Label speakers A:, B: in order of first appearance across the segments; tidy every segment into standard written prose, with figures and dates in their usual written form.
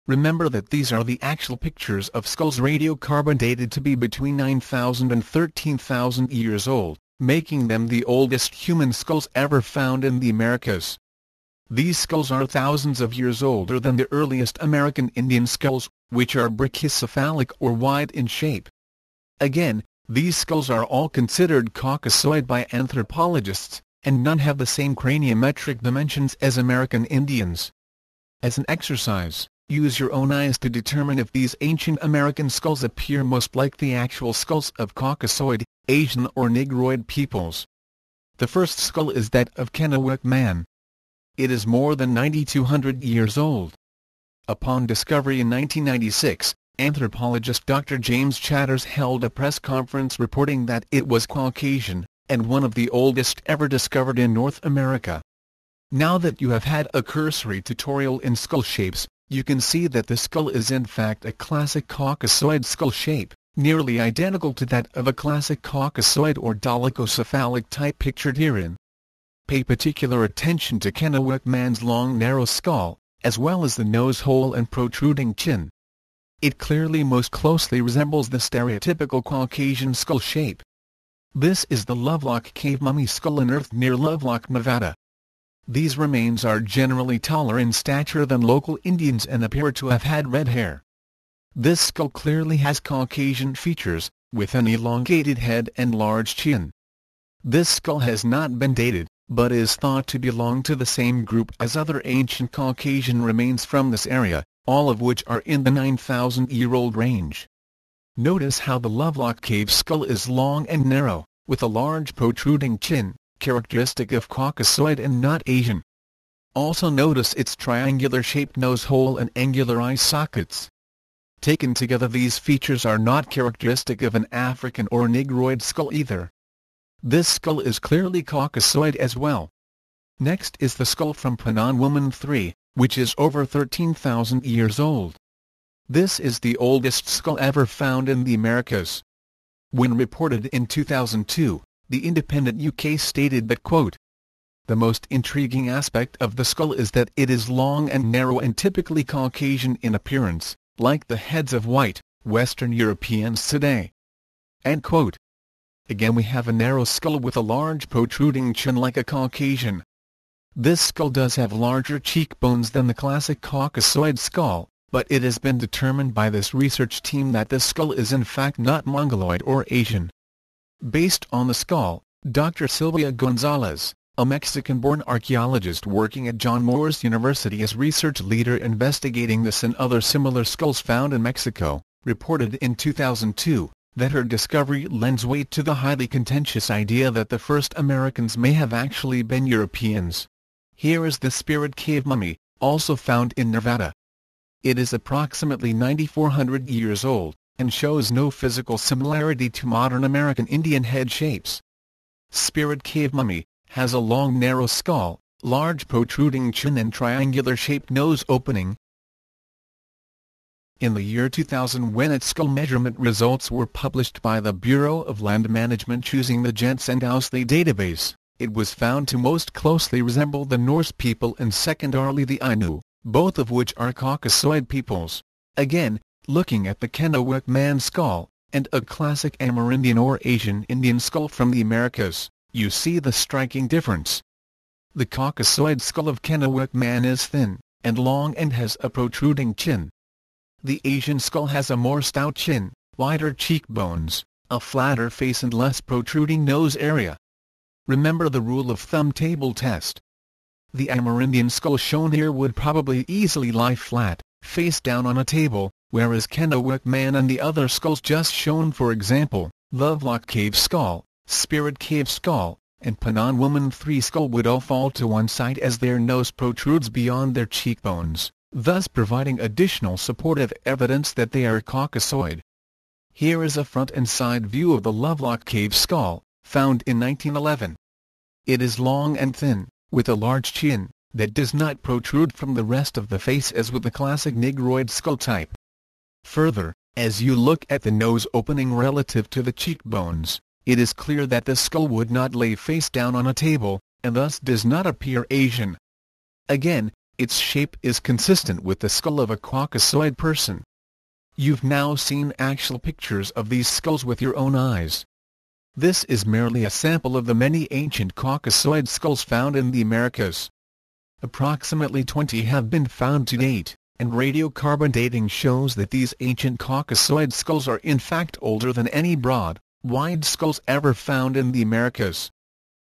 A: Remember that these are the actual pictures of skulls radiocarbon dated to be between 9,000 and 13,000 years old, making them the oldest human skulls ever found in the Americas. These skulls are thousands of years older than the earliest American Indian skulls, which are brachycephalic or wide in shape. Again, these skulls are all considered Caucasoid by anthropologists, and none have the same craniometric dimensions as American Indians. As an exercise, use your own eyes to determine if these ancient American skulls appear most like the actual skulls of Caucasoid, Asian or Negroid peoples. The first skull is that of Kennewick man. It is more than 9,200 years old. Upon discovery in 1996, anthropologist Dr. James Chatters held a press conference reporting that it was Caucasian, and one of the oldest ever discovered in North America. Now that you have had a cursory tutorial in skull shapes, you can see that the skull is in fact a classic Caucasoid skull shape, nearly identical to that of a classic Caucasoid or dolichocephalic type pictured herein. Pay particular attention to Kennewick man's long narrow skull, as well as the nose hole and protruding chin. It clearly most closely resembles the stereotypical Caucasian skull shape. This is the Lovelock Cave mummy skull unearthed near Lovelock, Nevada. These remains are generally taller in stature than local Indians and appear to have had red hair. This skull clearly has Caucasian features, with an elongated head and large chin. This skull has not been dated, but is thought to belong to the same group as other ancient Caucasian remains from this area, all of which are in the 9,000-year-old range. Notice how the Lovelock Cave skull is long and narrow, with a large protruding chin, characteristic of Caucasoid and not Asian. Also notice its triangular-shaped nose hole and angular eye sockets. Taken together, these features are not characteristic of an African or Negroid skull either. This skull is clearly Caucasoid as well. Next is the skull from Panan Woman 3, which is over 13,000 years old. This is the oldest skull ever found in the Americas. When reported in 2002, the Independent UK stated that, quote, "The most intriguing aspect of the skull is that it is long and narrow and typically Caucasian in appearance, like the heads of white, Western Europeans today." End quote. Again, we have a narrow skull with a large protruding chin like a Caucasian. This skull does have larger cheekbones than the classic Caucasoid skull, but it has been determined by this research team that this skull is in fact not Mongoloid or Asian. Based on the skull, Dr. Silvia Gonzalez, a Mexican-born archaeologist working at John Moores University as research leader investigating this and other similar skulls found in Mexico, reported in 2002, that her discovery lends weight to the highly contentious idea that the first Americans may have actually been Europeans. Here is the Spirit Cave mummy, also found in Nevada. It is approximately 9,400 years old, and shows no physical similarity to modern American Indian head shapes. Spirit Cave mummy has a long narrow skull, large protruding chin and triangular-shaped nose opening. In the year 2000, when its skull measurement results were published by the Bureau of Land Management using the Jens and Ousley database, it was found to most closely resemble the Norse people and secondarily the Ainu, both of which are Caucasoid peoples. Again, looking at the Kennewick man skull, and a classic Amerindian or Asian Indian skull from the Americas, you see the striking difference. The Caucasoid skull of Kennewick man is thin, and long and has a protruding chin. The Asian skull has a more stout chin, wider cheekbones, a flatter face and less protruding nose area. Remember the rule of thumb table test. The Amerindian skull shown here would probably easily lie flat, face down on a table, whereas Kennewick man and the other skulls just shown, for example, Lovelock Cave skull, Spirit Cave skull, and Panan Woman 3 skull, would all fall to one side as their nose protrudes beyond their cheekbones, thus providing additional supportive evidence that they are Caucasoid. Here is a front and side view of the Lovelock Cave skull, found in 1911. It is long and thin, with a large chin, that does not protrude from the rest of the face as with the classic Negroid skull type. Further, as you look at the nose opening relative to the cheekbones, it is clear that the skull would not lay face down on a table, and thus does not appear Asian. Again, Its shape is consistent with the skull of a Caucasoid person. You've now seen actual pictures of these skulls with your own eyes. This is merely a sample of the many ancient Caucasoid skulls found in the Americas. Approximately 20 have been found to date, and radiocarbon dating shows that these ancient Caucasoid skulls are in fact older than any broad, wide skulls ever found in the Americas.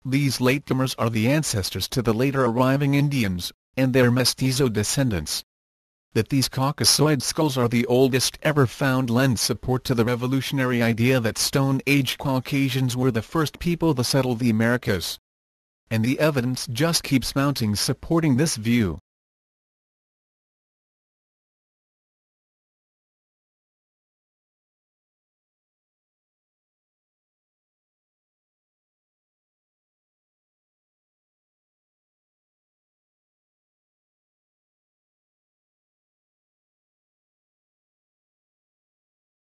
A: These latecomers are the ancestors to the later arriving Indians, and their mestizo descendants. That these Caucasoid skulls are the oldest ever found lends support to the revolutionary idea that Stone Age Caucasians were the first people to settle the Americas. And the evidence just keeps mounting supporting this view.